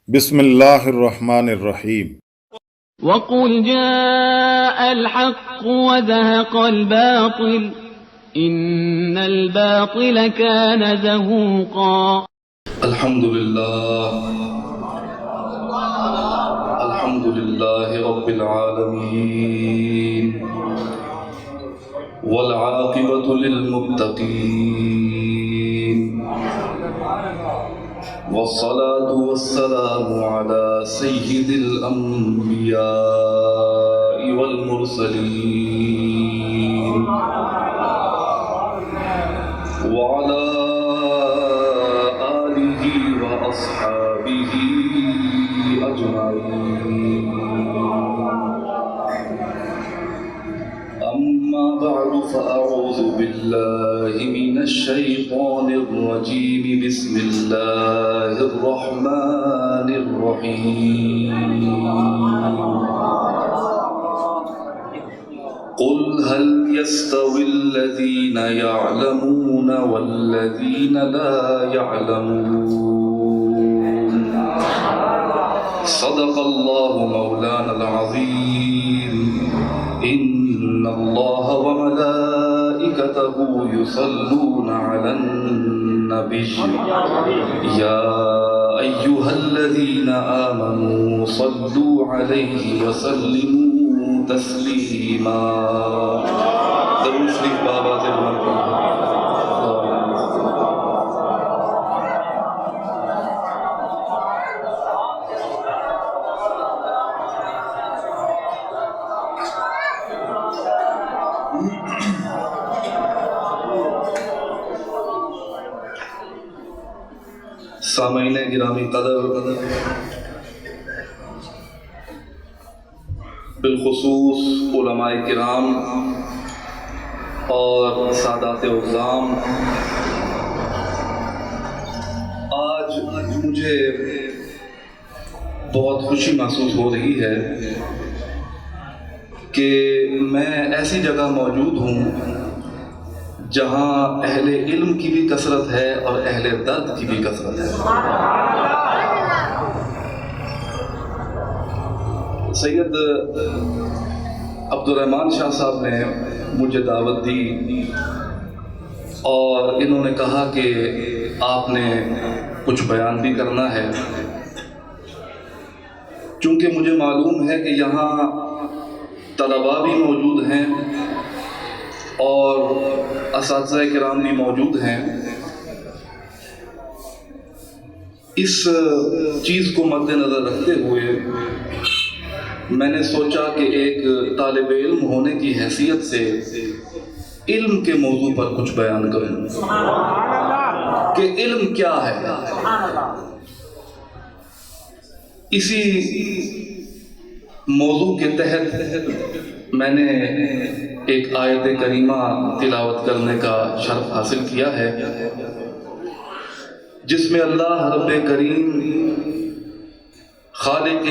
بسم اللہ الرحمن الرحیم۔ وقل جاء الحق وزهق الباطل إن الباطل كان زهوقا۔ الحمد لله رب العالمين والعاقبة للمتقين والصلاة والسلام على سيد الأنبياء والمرسلين وعلى آله وأصحابه أجمعين، أما بعد فأعوذ بالله من الشيطان الرجيم، بسم الله الرحمن الرحيم۔ قل هل يستوي الذين يعلمون والذين لا يعلمون؟ صدق الله مولانا العظيم۔ إن الله وملائكته يصلون على النبي يا أيها الذين آمنوا صلوا عليه وسلموا تسلیما۔ درود شریف بابا سے سامعین گرامی قدر، بالخصوص علماء کرام اور سادات عظام، آج مجھے بہت خوشی محسوس ہو رہی ہے کہ میں ایسی جگہ موجود ہوں جہاں اہل علم کی بھی کثرت ہے اور اہل درد کی بھی کثرت ہے۔ سید عبدالرحمن شاہ صاحب نے مجھے دعوت دی اور انہوں نے کہا کہ آپ نے کچھ بیان بھی کرنا ہے، چونکہ مجھے معلوم ہے کہ یہاں طلباء بھی موجود ہیں اور اساتذہ کرام بھی موجود ہیں۔ اس چیز کو مد نظر رکھتے ہوئے میں نے سوچا کہ ایک طالب علم ہونے کی حیثیت سے علم کے موضوع پر کچھ بیان کروں کہ علم کیا ہے۔ اسی موضوع کے تحت میں نے ایک آیت کریمہ تلاوت کرنے کا شرف حاصل کیا ہے، جس میں اللہ رب کریم خالق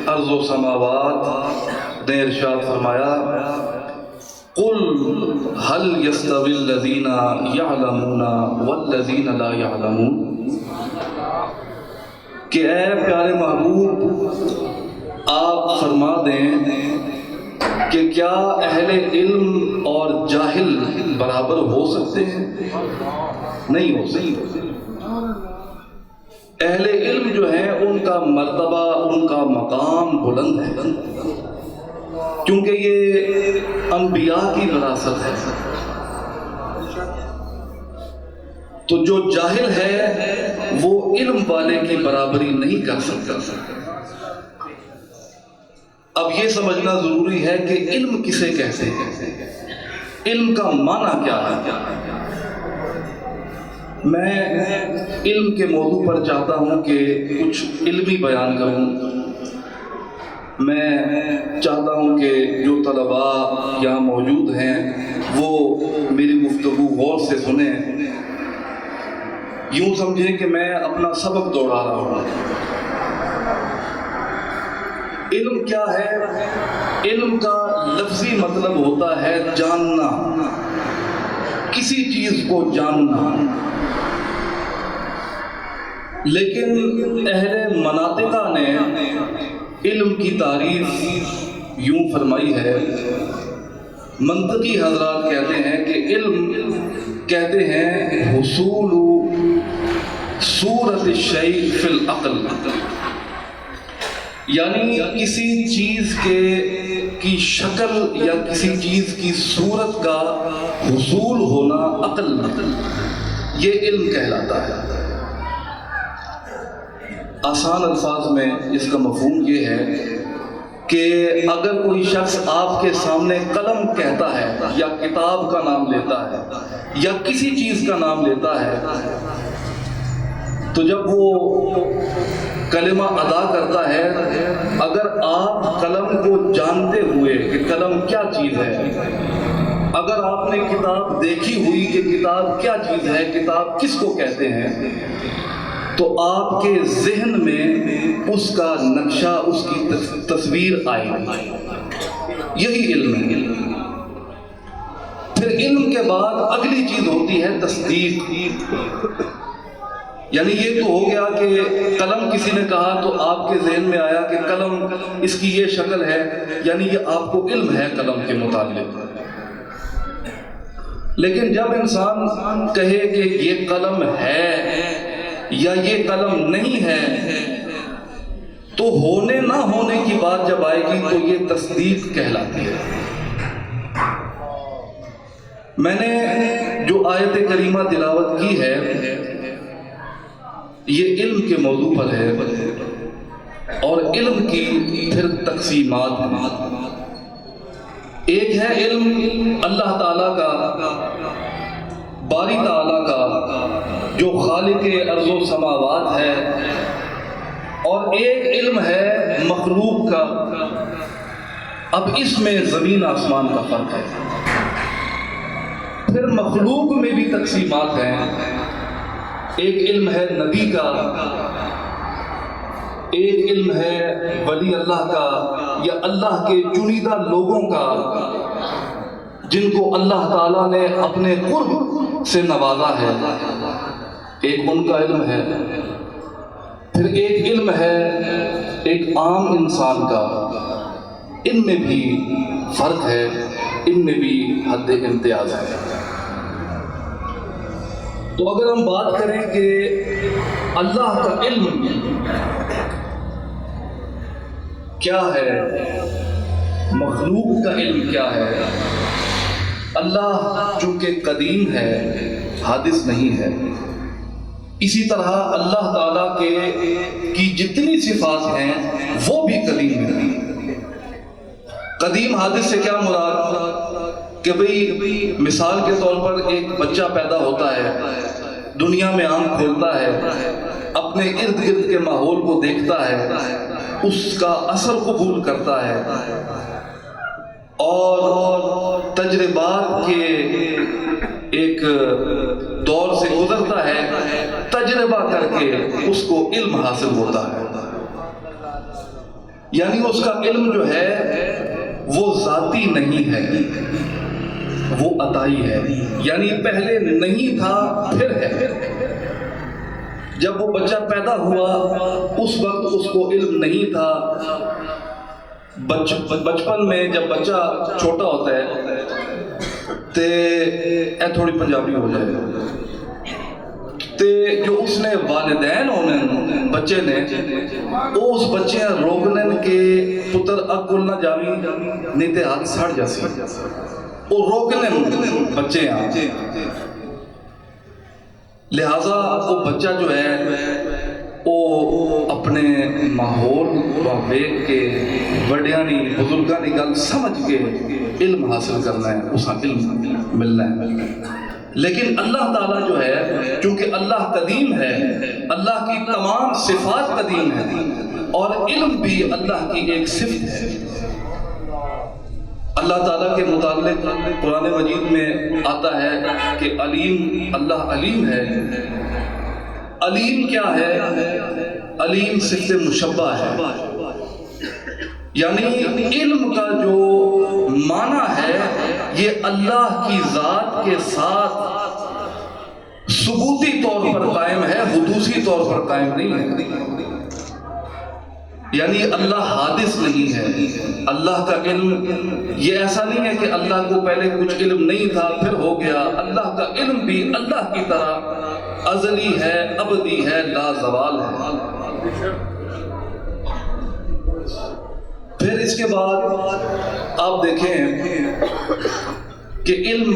ارض و سماوات نے ارشاد فرمایا، قل هل يستوي الذين يعلمون والذين لا يعلمون، کہ اے پیارے محبوب آپ فرما دیں کہ کیا اہل علم اور جاہل برابر ہو سکتے ہیں؟ نہیں ہو سکتے۔ اہل علم جو ہیں ان کا مرتبہ، ان کا مقام بلند ہے، کیونکہ یہ انبیاء کی وراثت ہے۔ تو جو جاہل ہے وہ علم والے کی برابری نہیں کر سکتا۔ اب یہ سمجھنا ضروری ہے کہ علم کسے کہتے ہیں، علم کا معنی کیا ہے۔ میں علم کے موضوع پر چاہتا ہوں کہ کچھ علمی بیان کروں۔ میں چاہتا ہوں کہ جو طلباء یہاں موجود ہیں وہ میری گفتگو غور سے سنیں، یوں سمجھیں کہ میں اپنا سبق دوہرا رہا ہوں۔ علم کیا ہے؟ علم کا لفظی مطلب ہوتا ہے جاننا، کسی چیز کو جاننا۔ لیکن اہل مناطقہ نے علم کی تعریف یوں فرمائی ہے، منطقی حضرات کہتے ہیں کہ علم کہتے ہیں حصول صورت الشیء فی العقل، یعنی کسی چیز کی شکل یا کسی چیز کی صورت کا حصول ہونا عقل میں، یہ علم کہلاتا ہے۔ آسان الفاظ میں اس کا مفہوم یہ ہے کہ اگر کوئی شخص آپ کے سامنے قلم کہتا ہے یا کتاب کا نام لیتا ہے یا کسی چیز کا نام لیتا ہے، تو جب وہ کلمہ ادا کرتا ہے، اگر آپ قلم کو جانتے ہوئے کہ قلم کیا چیز ہے، اگر آپ نے کتاب دیکھی ہوئی کہ کتاب کیا چیز ہے، کتاب کس کو کہتے ہیں، تو آپ کے ذہن میں اس کا نقشہ، اس کی تصویر آئے گی۔ یہی علم ہے۔ پھر علم کے بعد اگلی چیز ہوتی ہے تصدیق، یعنی یہ تو ہو گیا کہ قلم کسی نے کہا تو آپ کے ذہن میں آیا کہ قلم اس کی یہ شکل ہے، یعنی یہ آپ کو علم ہے قلم کے متعلق۔ لیکن جب انسان کہے کہ یہ قلم ہے یا یہ قلم نہیں ہے، تو ہونے نہ ہونے کی بات جب آئے گی تو یہ تصدیق کہلاتی ہے۔ میں نے جو آیت کریمہ تلاوت کی ہے یہ علم کے موضوع پر ہے، اور علم کی پھر تقسیمات، ایک ہے علم اللہ تعالیٰ کا، باری تعالیٰ کا جو خالق ارض و سماوات ہے، اور ایک علم ہے مخلوق کا۔ اب اس میں زمین آسمان کا فرق ہے۔ پھر مخلوق میں بھی تقسیمات ہیں، ایک علم ہے نبی کا، ایک علم ہے ولی اللہ کا یا اللہ کے چنیدہ لوگوں کا، جن کو اللہ تعالیٰ نے اپنے قرب سے نوازا ہے، ایک ان کا علم ہے۔ پھر ایک علم ہے ایک عام انسان کا، ان میں بھی فرق ہے، ان میں بھی حد امتیاز ہے۔ تو اگر ہم بات کریں کہ اللہ کا علم کیا ہے، مخلوق کا علم کیا ہے، اللہ چونکہ قدیم ہے، حادث نہیں ہے، اسی طرح اللہ تعالیٰ کی جتنی صفات ہیں وہ بھی قدیم ہیں۔ قدیم حادث سے کیا مراد کہ بھئی مثال کے طور پر ایک بچہ پیدا ہوتا ہے، دنیا میں آنکھ کھولتا ہے، اپنے ارد گرد کے ماحول کو دیکھتا ہے، اس کا اثر قبول کرتا ہے، اور تجربات کے ایک دور سے گزرتا ہے، تجربہ کر کے اس کو علم حاصل ہوتا ہے۔ یعنی اس کا علم جو ہے وہ ذاتی نہیں ہے، وہ عطائی ہے، یعنی پہلے نہیں تھا پھر ہے۔ جب وہ بچہ پیدا ہوا اس وقت اس کو علم نہیں تھا۔ بچپن میں جب بچہ چھوٹا ہوتا ہے تے اے تھوڑی پنجابی ہو جائے تے جو اس نے والدین ہونے بچے نے وہ اس بچے روکنے کے پتر اکل نہ جاوی نہیں تے ہاتھ سڑ جاسی، وہ روکنے بچے ہیں، لہذا وہ بچہ جو ہے وہ اپنے ماحول کو دیکھ کے بڑیانی بزرگاں کی گل سمجھ کے علم حاصل کرنا ہے، اس کا علم ملنا ہے۔ لیکن اللہ تعالیٰ جو ہے چونکہ اللہ قدیم ہے، اللہ کی تمام صفات قدیم ہیں، اور علم بھی اللہ کی ایک صفت ہے۔ اللہ تعالیٰ کے متعلق قرآن مجید میں آتا ہے کہ علیم، اللہ علیم ہے۔ علیم کیا ہے؟ علیم صفت مشبہ ہے، یعنی علم کا جو معنی ہے یہ اللہ کی ذات کے ساتھ ثبوتی طور پر قائم ہے، حدوثی طور پر قائم نہیں ہے۔ یعنی اللہ حادث نہیں ہے. اللہ کا علم یہ ایسا نہیں ہے کہ اللہ کو پہلے کچھ علم نہیں تھا پھر ہو گیا. اللہ کا علم بھی اللہ کی طرح ازلی ہے، ابدی ہے، لا زوال ہے. پھر اس کے بعد آپ دیکھیں کہ علم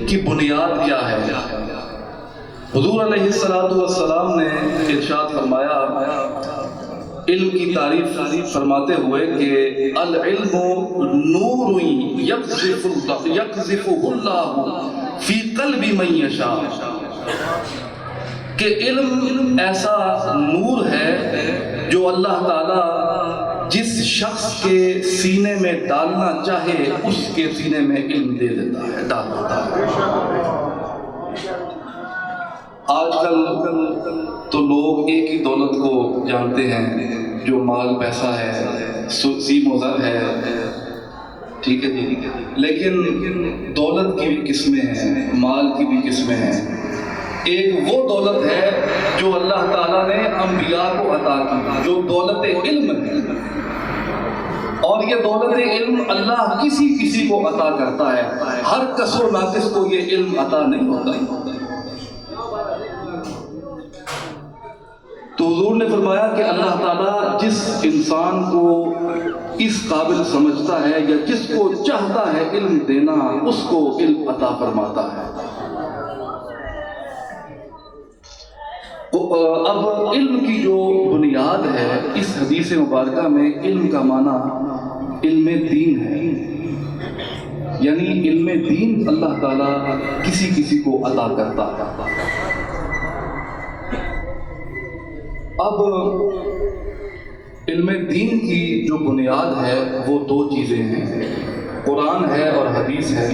کی بنیاد کیا ہے. حضور علیہ السلام نے ارشاد فرمایا علم کی تعریف فرماتے ہوئے کہ العلم نور یقذفہ اللہ فی قلب من یشاء، کہ علم ایسا نور ہے جو اللہ تعالی جس شخص کے سینے میں ڈالنا چاہے اس کے سینے میں علم دے دیتا ہے، ڈال دیتا ہے. آج کل تو لوگ ایک ہی دولت کو جانتے ہیں جو مال پیسہ ہے، سیم و زر ہے، ٹھیک ہے جی. لیکن دولت کی بھی قسمیں ہیں، مال کی بھی قسمیں ہیں. ایک وہ دولت ہے جو اللہ تعالیٰ نے انبیاء کو عطا کی، جو دولت علم ہے. اور یہ دولت علم اللہ کسی کسی کو عطا کرتا ہے، ہر کس و ناقص کو یہ علم عطا نہیں ہوتا. تو حضور نے فرمایا کہ اللہ تعالیٰ جس انسان کو اس قابل سمجھتا ہے یا جس کو چاہتا ہے علم دینا، اس کو علم عطا فرماتا ہے. اب علم کی جو بنیاد ہے اس حدیث مبارکہ میں، علم کا معنی علم دین ہے. یعنی علم دین اللہ تعالیٰ کسی کسی کو عطا کرتا ہے. اب علم دین کی جو بنیاد ہے وہ دو چیزیں ہیں، قرآن ہے اور حدیث ہے.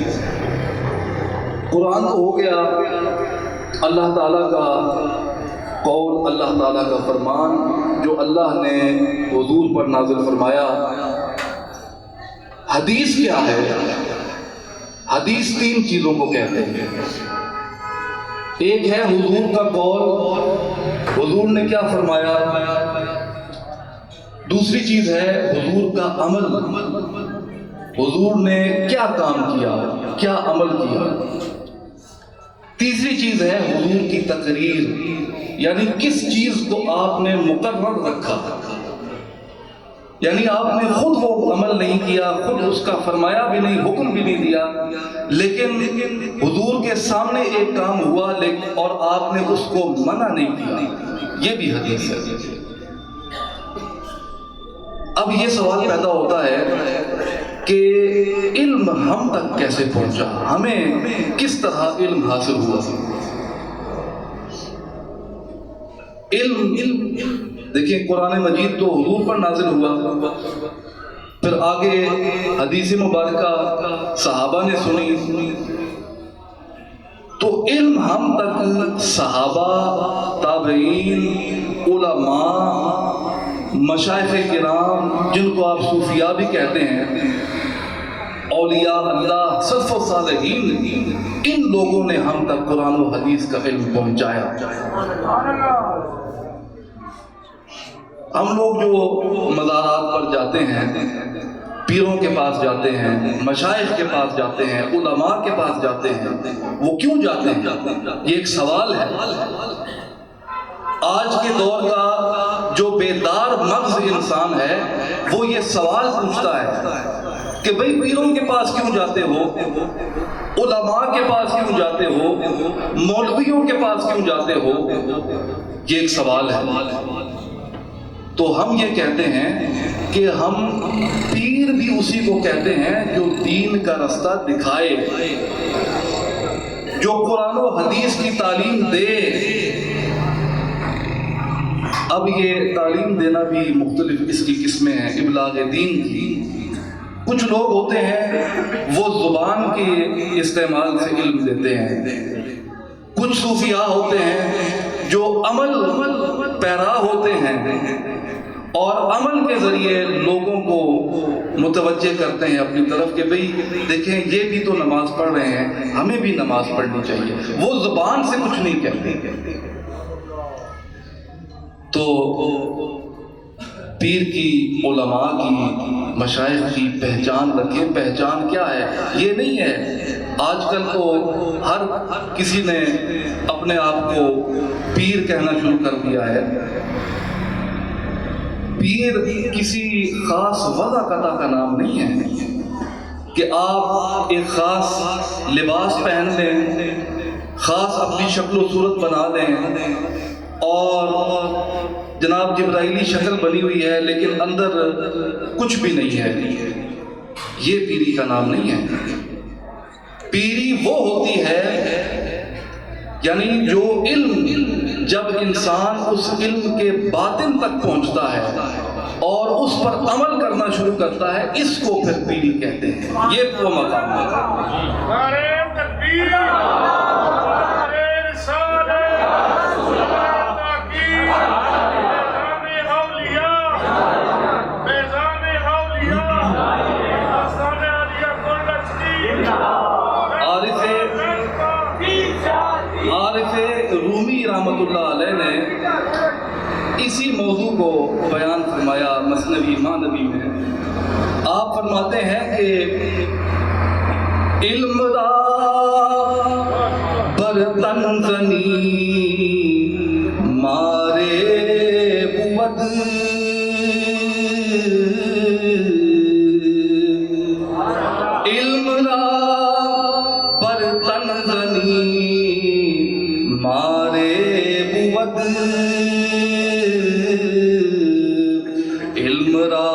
قرآن تو ہو گیا اللہ تعالیٰ کا قول، اللہ تعالیٰ کا فرمان جو اللہ نے حضور پر نازل فرمایا. حدیث کیا ہے؟ حدیث تین چیزوں کو کہتے ہیں. ایک ہے حضور کا قول، حضور نے کیا فرمایا. دوسری چیز ہے حضور کا عمل، حضور نے کیا کام کیا، کیا عمل کیا. تیسری چیز ہے حضور کی تقریر، یعنی کس چیز کو آپ نے مقرر رکھا، یعنی آپ نے خود وہ عمل نہیں کیا، خود اس کا فرمایا بھی نہیں، حکم بھی نہیں دیا، لیکن حضور کے سامنے ایک کام ہوا اور آپ نے اس کو منع نہیں کیا. یہ بھی حدیث ہے. اب یہ سوال پیدا ہوتا ہے کہ علم ہم تک کیسے پہنچا، ہمیں کس طرح علم حاصل ہوا. علم دیکھیں قرآن مجید تو حضور پر نازل ہوا، پھر آگے حدیث مبارکہ صحابہ نے سنی، تو علم ہم تک صحابہ، تابعین، علماء، مشائخ کرام جن کو آپ صوفیاء بھی کہتے ہیں، اولیاء اللہ، سلف و صالحین، ان لوگوں نے ہم تک قرآن و حدیث کا علم پہنچایا. ہم لوگ جو مزارات پر جاتے ہیں، پیروں کے پاس جاتے ہیں، مشائخ کے پاس جاتے ہیں، علماء کے پاس جاتے ہیں، وہ کیوں جاتے ہیں؟ یہ ایک سوال ہے. آج کے دور کا جو بیدار مغز انسان ہے وہ یہ سوال پوچھتا ہے کہ بھئی پیروں کے پاس کیوں جاتے ہو، علماء کے پاس کیوں جاتے ہو، مولویوں کے پاس کیوں جاتے ہو. یہ ایک سوال ہے. تو ہم یہ کہتے ہیں کہ ہم پیر بھی اسی کو کہتے ہیں جو دین کا رستہ دکھائے، جو قرآن و حدیث کی تعلیم دے. اب یہ تعلیم دینا بھی مختلف اس کی قسمیں ہیں ابلاغ دین کی. کچھ لوگ ہوتے ہیں وہ زبان کے استعمال سے علم دیتے ہیں، کچھ صوفیاء ہوتے ہیں جو عمل پیرا ہوتے ہیں اور عمل کے ذریعے لوگوں کو متوجہ کرتے ہیں اپنی طرف کہ بھئی دیکھیں یہ بھی تو نماز پڑھ رہے ہیں، ہمیں بھی نماز پڑھنی چاہیے. وہ زبان سے کچھ نہیں کہتے. تو پیر کی، علماء کی، مشائخ کی پہچان رکھیں۔ پہچان کیا ہے؟ یہ نہیں ہے آج کل تو ہر کسی نے اپنے آپ کو پیر کہنا شروع کر دیا ہے۔ پیر کسی خاص وضع قطع کا نام نہیں ہے کہ آپ ایک خاص لباس پہن لیں، خاص اپنی شکل و صورت بنا لیں اور جناب جبرائیلی شکل بنی ہوئی ہے لیکن اندر کچھ بھی نہیں ہے۔ یہ پیری کا نام نہیں ہے۔ پیری وہ ہوتی ہے یعنی جو علم، جب انسان اس علم کے باطن تک پہنچتا ہے اور اس پر عمل کرنا شروع کرتا ہے، اس کو پھر پیری کہتے ہیں۔ یہ وہ مقام ہے۔ نعرہ تکبیر، نعرہ رسالت، نعرہ تحقیق، میزان اولیاء، میزان اولیاء، آستان عالیہ گلدستی، عارف رومی رحمۃ اللہ علیہ نے اسی موضوع کو بیان فرمایا مثنوی معنوی میں۔ آپ فرماتے ہیں کہ علم را برتن زنی مارے بود، علم را برتن زنی مارے بود، علم را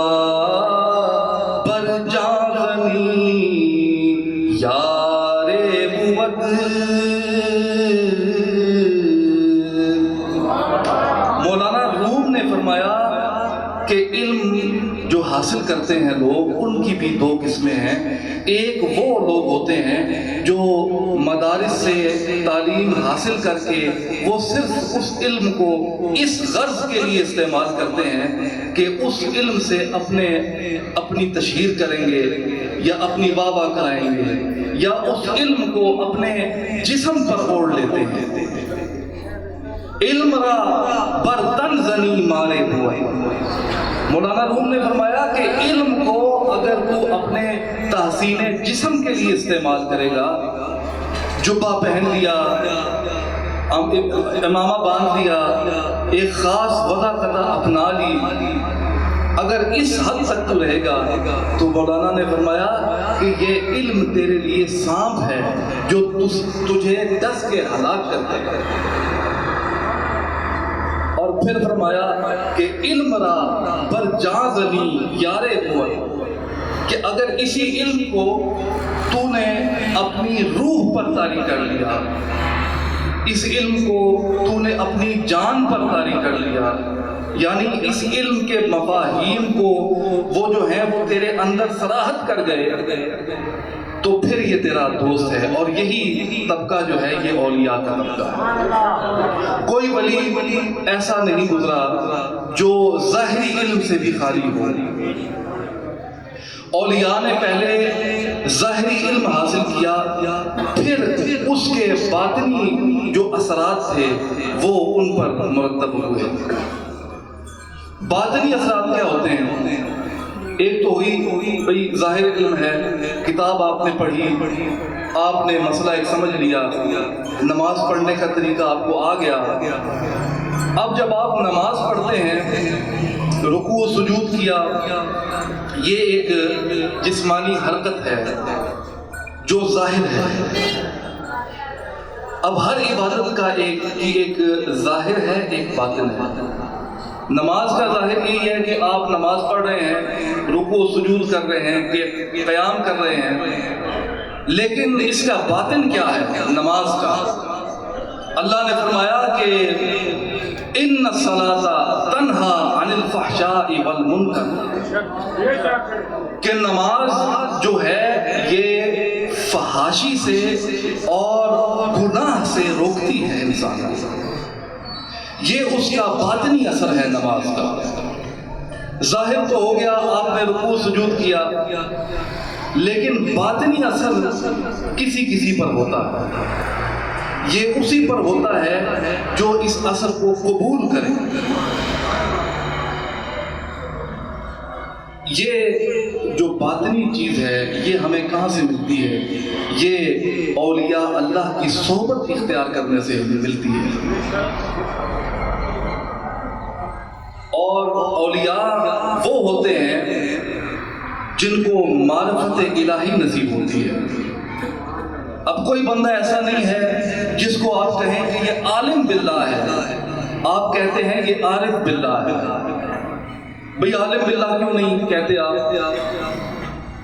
بر جانی یار بود۔ مولانا روم نے فرمایا کہ علم جو حاصل کرتے ہیں لوگ، ان کی بھی دو قسمیں ہیں۔ ایک وہ لوگ ہوتے ہیں جو مدارس سے تعلیم حاصل کر کے وہ صرف اس علم کو اس غرض کے لیے استعمال کرتے ہیں کہ اس علم سے اپنی تشہیر کریں گے یا اپنی واہ واہ کرائیں گے یا اس علم کو اپنے جسم پر اوڑھ لیتے ہیں۔ علم را برتن زنی مارے ہوئے۔ مولانا روم نے فرمایا کہ علم کو اگر وہ اپنے تحسین جسم کے لیے استعمال کرے گا، جبہ پہن لیا، امامہ باندھ لیا، ایک خاص وضع قطع اپنا لی، اگر اس حد تک تو رہے گا تو مولانا نے فرمایا کہ یہ علم تیرے لیے سانپ ہے جو تجھے ڈس کے ہلاک کر دے گا۔ اور پھر فرمایا کہ علم را بر جازنی یارے ہوئے، کہ اگر اسی علم کو تو نے اپنی روح پر طاری کر لیا، اس علم کو تو نے اپنی جان پر طاری کر لیا، یعنی اس علم کے مفاہیم کو وہ جو ہیں وہ تیرے اندر صراحت کر گئے، تو پھر یہ تیرا دوست ہے۔ اور یہی طبقہ جو ہے یہ اولیاء کا طبقہ ہے۔ کوئی ولی ایسا نہیں گزرا جو ظاہری علم سے بھی خالی ہو۔ اولیاء نے پہلے ظاہری علم حاصل کیا، پھر اس کے باطنی جو اثرات تھے وہ ان پر مرتب ہوئے۔ باطنی اثرات کیا ہوتے ہیں؟ ایک تو ہوئی بھئی ظاہر علم ہے، کتاب آپ نے پڑھی، آپ نے مسئلہ ایک سمجھ لیا، نماز پڑھنے کا طریقہ آپ کو آ گیا۔ اب جب آپ نماز پڑھتے ہیں، رکوع و سجود کیا، یہ ایک جسمانی حرکت ہے جو ظاہر ہے۔ اب ہر عبادت کا ایک ظاہر ہے، ایک باطن ہے۔ نماز کا ظاہر یہی ہے کہ آپ نماز پڑھ رہے ہیں، رکوع و سجود کر رہے ہیں، قیام کر رہے ہیں، لیکن اس کا باطن کیا ہے نماز کا؟ اللہ نے فرمایا کہ ان الصلاۃ تنہا عن الفحشاء والمنکر، کہ نماز جو ہے یہ فحاشی سے اور گناہ سے روکتی ہے انسان کو۔ یہ اس کا باطنی اثر ہے نماز کا۔ ظاہر تو ہو گیا، آپ نے رکوع سجود کیا، لیکن باطنی اثر کسی پر ہوتا ہے۔ یہ اسی پر ہوتا ہے جو اس اثر کو قبول کرے۔ یہ جو باطنی چیز ہے یہ ہمیں کہاں سے ملتی ہے؟ یہ اولیاء اللہ کی صحبت اختیار کرنے سے ملتی ہے. اور اولیاء وہ ہوتے ہیں جن کو معرفت الہی نصیب ہوتی ہے. اب کوئی بندہ ایسا نہیں ہے جس کو آپ کہیں کہ یہ عالم باللہ ہے، آپ کہتے ہیں یہ عارف باللہ ہے. بھئی عالم باللہ کیوں نہیں کہتے آپ؟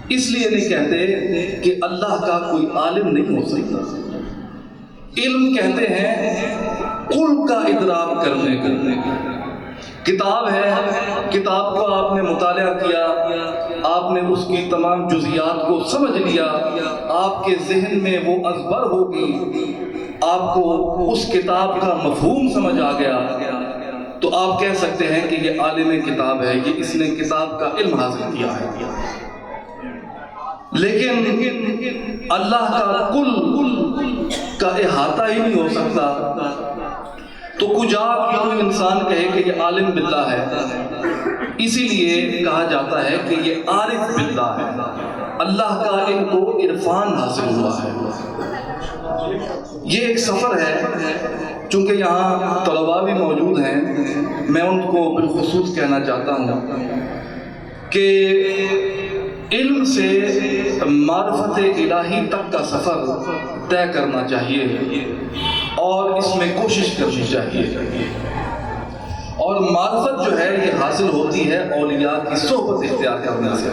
اس لیے نہیں کہتے کہ اللہ کا کوئی عالم نہیں ہو سکتا. علم کہتے ہیں قل کا ادراک کرنے کو. کتاب ہے، کتاب کو آپ نے مطالعہ کیا، آپ نے اس کی تمام جزیات کو سمجھ لیا، آپ کے ذہن میں وہ ازبر ہوگی، آپ کو اس کتاب کا مفہوم سمجھ آ گیا، تو آپ کہہ سکتے ہیں کہ یہ عالم کتاب ہے، یہ اس نے کتاب کا علم حاصل کیا ہے. لیکن اللہ کا کل کا احاطہ ہی نہیں ہو سکتا، تو کجا کوئی انسان کہے کہ یہ عالم باللہ ہے. اسی لیے کہا جاتا ہے کہ یہ عارف باللہ ہے، اللہ کا ان کو عرفان حاصل ہوا ہے. یہ ایک سفر ہے. چونکہ یہاں طلباء بھی موجود ہیں، میں ان کو بالخصوص کہنا چاہتا ہوں کہ علم سے معرفت الہی تک کا سفر طے کرنا چاہیے اور اس میں کوشش کرنی چاہیے. اور معرفت جو ہے یہ حاصل ہوتی ہے اولیاء کی صحبت اختیار کرنے سے.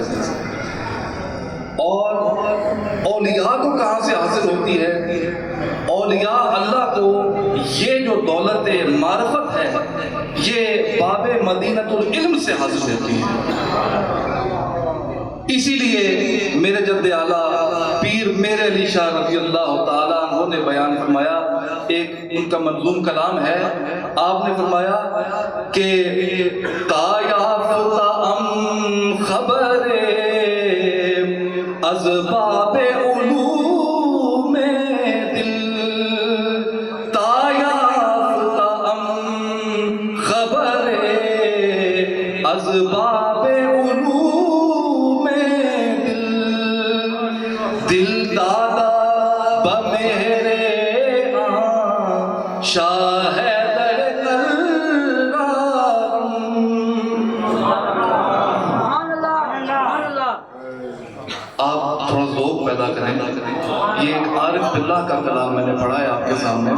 اور اولیاء کو کہاں سے حاصل ہوتی ہے؟ اولیاء اللہ کو یہ جو دولت معرفت ہے یہ باب مدینۃ العلم سے حاصل ہوتی ہے. اسی لیے میرے جد اعلیٰ پیر میر علی شاہ رضی اللہ تعالیٰ عنہ نے بیان فرمایا، ایک ان کا منظوم کلام ہے. آپ نے فرمایا کہ تا یافتہ ام خبر از باب علوم دل، تا یافتہ ام خبر از باب علوم دل، دل دادا بمیرے شاہ در آپ تھوڑا ذوق پیدا کریں. یہ ایک عارف باللہ کا کلام میں نے پڑھا ہے آپ کے سامنے.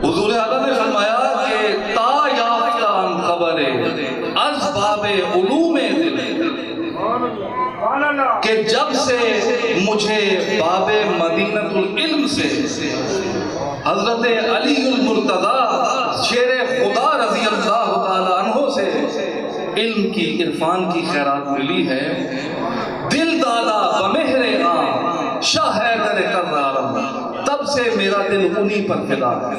حضور اعلیٰ نے فرمایا کہ تا یافتہ ام خبر از باب علوم دل، کہ جب سے مجھے باب مدینۃ العلم سے حضرت علی المرتضیٰ شیر خدا رضی اللہ تعالی عنہ سے علم کی عرفان کی خیرات ملی ہے، دل دادا بمہر آن شاہ حیدر کرارم، تب سے میرا دل انہی پر فدا ہے.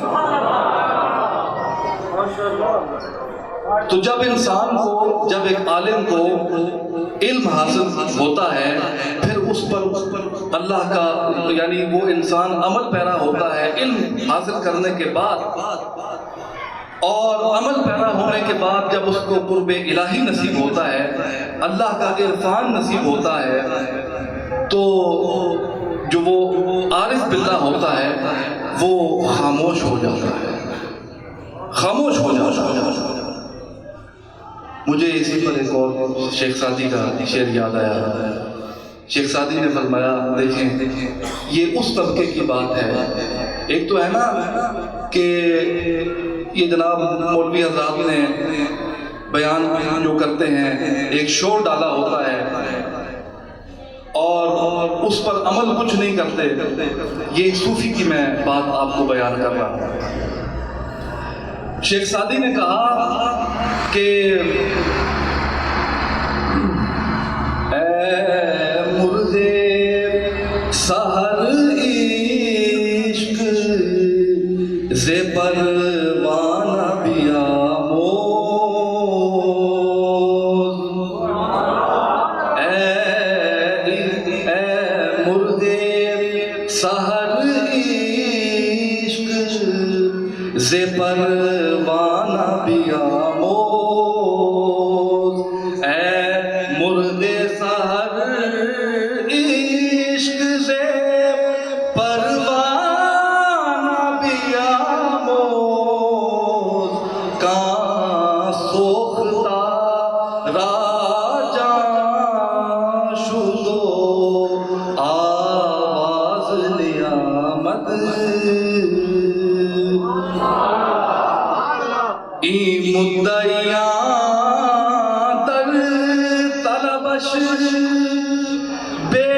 تو جب انسان کو، جب ایک عالم کو علم حاصل ہوتا ہے، پھر اس پر اللہ کا یعنی وہ انسان عمل پیرا ہوتا ہے علم حاصل کرنے کے بعد، اور عمل پیرا ہونے کے بعد جب اس کو قرب الہی نصیب ہوتا ہے، اللہ کا عرفان نصیب ہوتا ہے، تو جو وہ عارف باللہ ہوتا ہے وہ خاموش ہو جاتا ہے، خاموش ہو جاتا ہے. مجھے اسی پر ایک اور شیخ سعدی کا شعر یاد آیا. شیخ سعدی نے فرمایا، دیکھیں یہ اس طبقے کی بات ہے. ایک تو ہے نا کہ یہ جناب مولوی حضرات نے بیان جو کرتے ہیں ایک شور ڈالا ہوتا ہے اور اس پر عمل کچھ نہیں کرتے. یہ ایک صوفی کی میں بات آپ کو بیان کر رہا ہوں. شیخ سعدی نے کہا کہ اے مردے سحر عشق ز پروانہ بیاموش، بیاموز، اے مرغ سحر عشق سے پروانہ بیاموز، کہاں سوختہ راجاں شدو آواز نیامد، ای مدعیاں در طلبش بے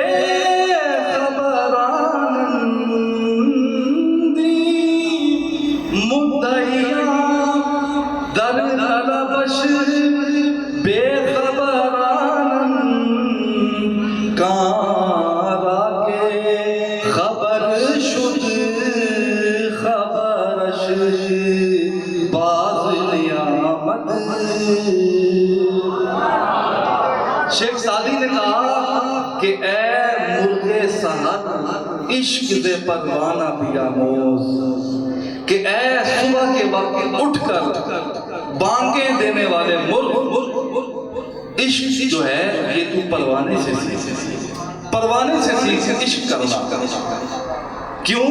خبرانندی، مدعیاں در طلبش بے خبرانند، کارا کے خبر شد خبرش باز نیامد۔ شیخ سعدی نے کہا کہ اے مرغ سحر عشق دے پروانہ بیاموز، کہ اے صبح کے وقت اٹھ کر بانگیں دینے والے مرغ، عشق جو ہے یہ تو پروانے سے سیکھ عشق کرنا۔ کیوں؟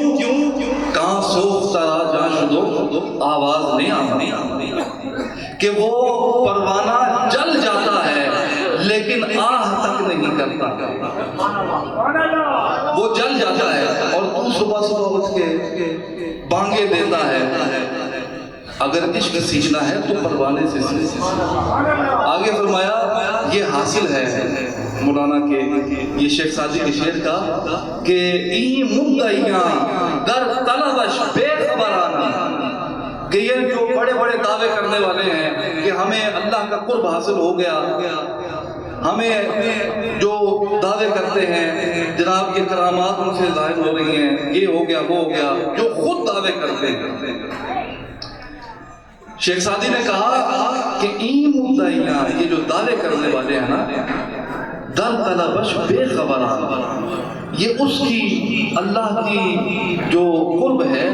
کہاں سوختہ راجاں شدو آواز نہیں آتی، کہ وہ پروانہ جل جاتا ہے لیکن آہ تک نہیں کرتا، وہ جل جاتا ہے اور تو صبح اٹھ کے بانگیں دیتا ہے۔ اگر عشق سیکھنا ہے تو پروانے سے سیکھ۔ آگے فرمایا یہ حاصل ہے مولانا کے، یہ شیخ سعدی کے شعر کا، کہ ای مدعیاں در طلبش بے خبرانہ، کہ یہ جو بڑے بڑے دعوے کرنے والے ہیں کہ ہمیں اللہ کا قرب حاصل ہو گیا، ہمیں جو دعوے کرتے ہیں جناب یہ کرامات ان سے ظاہر ہو رہی ہیں، یہ ہو گیا وہ ہو گیا، جو خود دعوے کرتے ہیں۔ شیخ سعدی نے کہا کہ این مدعیاں، یہ جو دعوے کرنے والے ہیں نا، در طلبش بے خبران، یہ اس کی اللہ کی جو قرب ہے،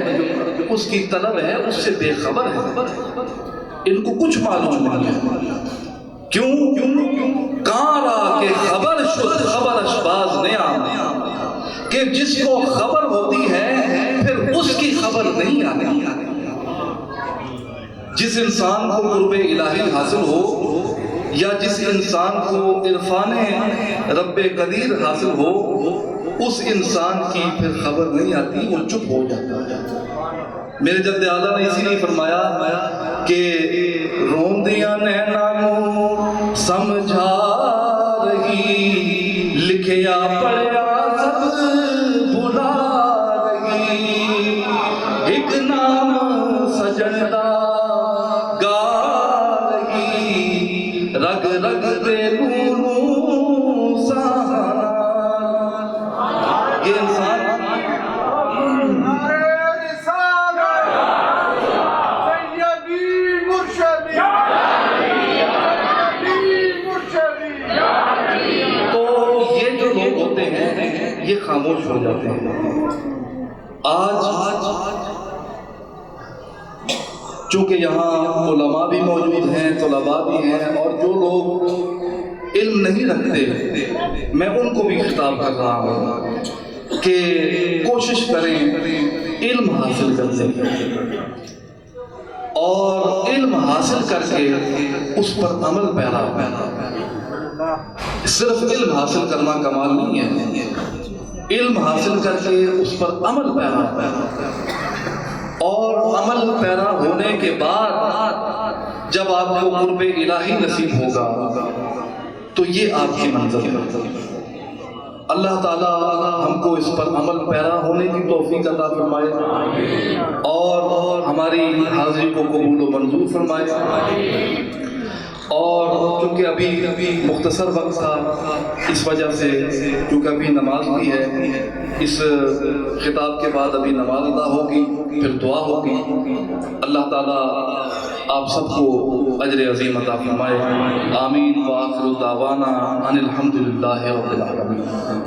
اس کی طلب ہے، اس سے بے خبر ہے، ان کو کچھ معلوم نہیں ہے۔ کیوں؟ کارا کے خبر شد خبر اشباز نیام، کہ جس کو خبر ہوتی ہے پھر اس کی خبر نہیں آتی۔ جس انسان کو قرب الہی حاصل ہو یا جس انسان کو عرفان رب قدیر حاصل ہو، اس انسان کی پھر خبر نہیں آتی، وہ چپ ہو جاتا ہے۔ میرے جد اعلیٰ نے اسی لیے فرمایا کہ روندیاں نینانوں سمجھا رہی، لکھیا پڑھیا سب بھلا رہی، ایک نام سجن دا گا رہی، رگ رگ دے نونوں سہانا۔ یہ انسان یہ خاموش ہو جاتے ہیں۔ آج چونکہ یہاں علماء بھی موجود ہیں، طلباء بھی ہیں، اور جو لوگ علم نہیں رکھتے میں ان کو بھی خطاب کر رہا ہوں کہ کوشش کریں علم حاصل کرنے کی، اور علم حاصل کر کے اس پر عمل پیرا۔ صرف علم حاصل کرنا کمال نہیں ہے، علم حاصل کر کے اس پر عمل پیرا، اور عمل پیرا ہونے کے بعد جب آپ کو قرب الہی نصیب ہوگا تو یہ آپ کی منزل ہے۔ اللہ تعالیٰ ہم کو اس پر عمل پیرا ہونے کی توفیق عطا فرمائے، اور ہماری حاضری کو قبول و منظور فرمائے۔ اور چونکہ ابھی مختصر وقت تھا، اس وجہ سے چونکہ ابھی نماز بھی ہے، اس خطاب کے بعد ابھی نماز ادا ہوگی، پھر دعا ہوگی۔ اللہ تعالیٰ آپ سب کو اجر عظیم عطا فرمائے۔ آمین وآخر دعوانا ان الحمدللہ رب العالمین۔